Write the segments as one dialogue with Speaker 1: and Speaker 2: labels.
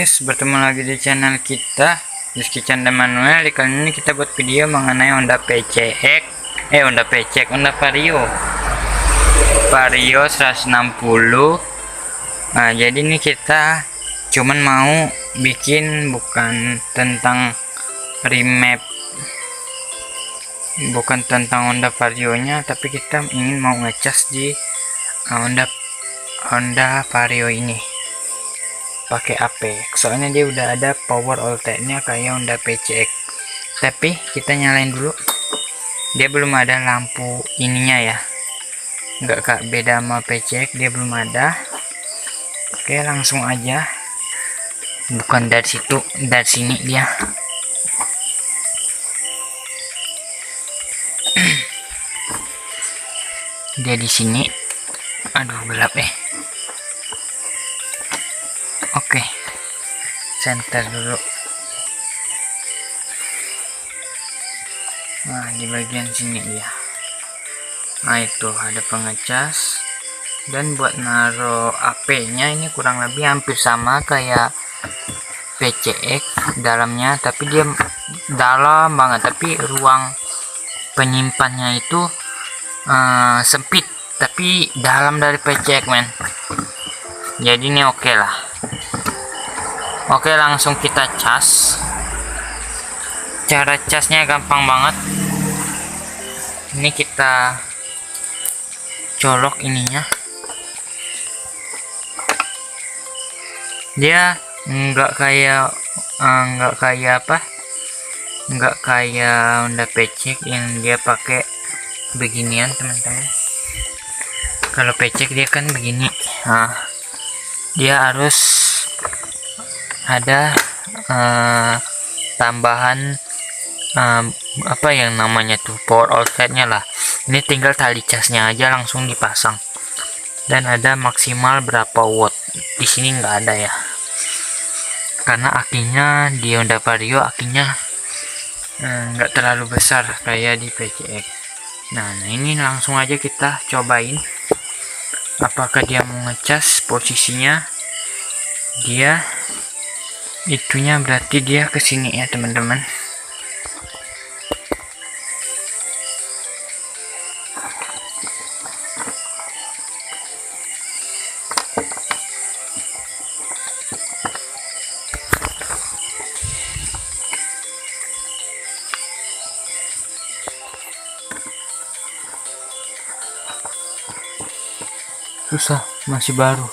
Speaker 1: guys, bertemu lagi di channel kita Rizky Canda Manuel. Di kali ini kita buat video mengenai Honda PCX Honda Vario 160. Nah, jadi ini kita cuman mau bikin bukan tentang remap, bukan tentang Honda Vario nya, tapi kita ingin mau ngecas di Honda Vario ini pakai AP, soalnya dia udah ada power outlet-nya kayak Honda PCX. Tapi kita nyalain dulu, dia belum ada lampu ininya ya, nggak kak beda sama PCX, dia belum ada. Oke, langsung aja, bukan dari situ, dari sini dia. Dia di sini, aduh gelap ya. Oke, center dulu. Nah, di bagian sini dia. Nah, itu ada pengecas. Dan buat naro AP nya ini kurang lebih hampir sama kayak PCX dalamnya, tapi dia dalam banget, tapi ruang penyimpannya itu sempit, tapi dalam dari PCX men. Jadi ini oke lah. Oke, langsung kita cas. Cara casnya gampang banget. Ini kita colok ininya. Dia nggak kayak nggak kayak Honda PCX yang dia pakai beginian teman-teman. Kalau PCX dia kan begini. Nah, dia harus ada tambahan apa yang namanya tuh power outletnya lah. Ini tinggal tali casnya aja langsung dipasang, dan ada maksimal berapa watt. Di sini nggak ada ya, karena akinya di Honda Vario akinya nggak terlalu besar kayak di PCX. Nah, ini langsung aja kita cobain apakah dia mau ngecas. Posisinya dia itunya berarti dia kesini ya teman-teman. Susah, masih baru.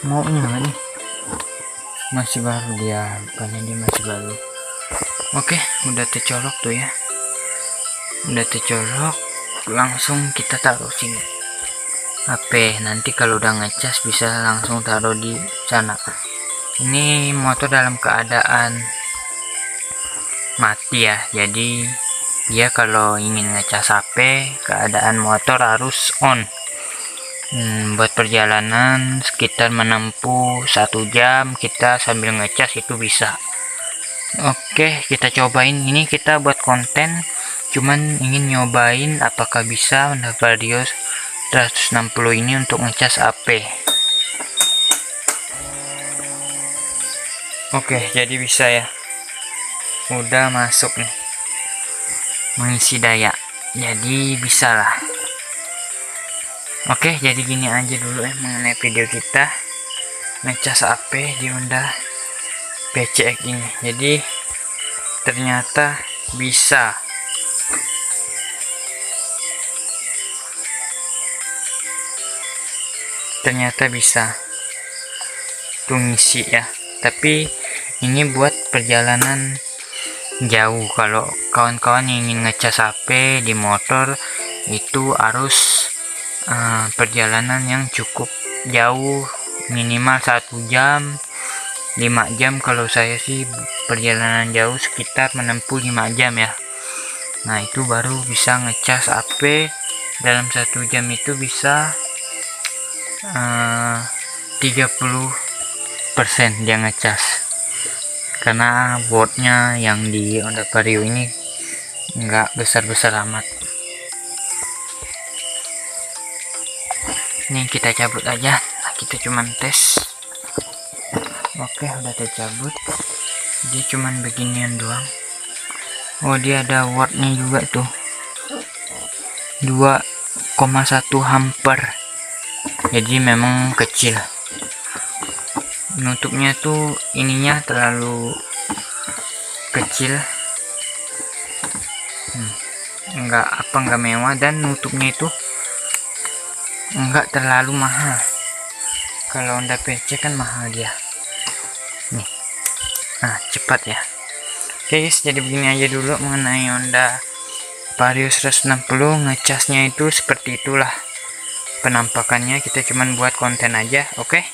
Speaker 1: Maunya nih masih baru, dia bukannya dia masih baru. Oke, udah tercolok tuh ya, udah tercolok. Langsung kita taruh sini HP. Nanti kalau udah ngecas bisa langsung taruh di sana. Ini motor dalam keadaan mati ya, jadi dia kalau ingin ngecas HP, keadaan motor harus on. Buat perjalanan sekitar menempuh 1 jam kita sambil ngecas itu bisa. Oke, kita cobain. Ini kita buat konten, cuman ingin nyobain apakah bisa Honda Vario 160 ini untuk ngecas AP. Oke, jadi bisa ya, udah masuk nih mengisi daya, jadi bisa lah. Oke, jadi gini aja dulu ya mengenai video kita ngecas AP di Honda PCX ini. Jadi ternyata bisa. Ternyata bisa tuh ngisi ya. Tapi ini buat perjalanan jauh. Kalau kawan-kawan yang ingin ngecas HP di motor itu harus perjalanan yang cukup jauh, minimal 1 jam 5 jam. Kalau saya sih perjalanan jauh sekitar menempuh 5 jam ya. Nah, itu baru bisa ngecas HP. Dalam 1 jam itu bisa 30% dia ngecas, karena wattnya yang di Honda Vario ini nggak besar-besar amat. Nih kita cabut aja. Nah, kita cuman tes. Oke, udah tercabut. Dia cuman beginian doang. Oh, dia ada wattnya juga tuh. 2,1 ampere. Jadi memang kecil. Nutupnya tuh ininya terlalu kecil. Nggak mewah, dan nutupnya itu nggak terlalu mahal. Kalau Honda PC kan mahal dia. Nih, nah cepat ya. Oke guys, jadi begini aja dulu mengenai Honda Vario 160. Ngecasnya itu seperti itulah penampakannya. Kita cuman buat konten aja. Oke,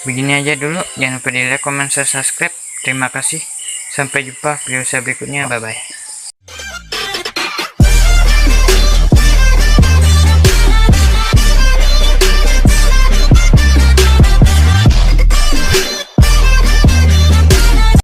Speaker 1: begini aja dulu. Jangan lupa di like, comment, share, subscribe. Terima kasih. Sampai jumpa video saya berikutnya. Bye bye.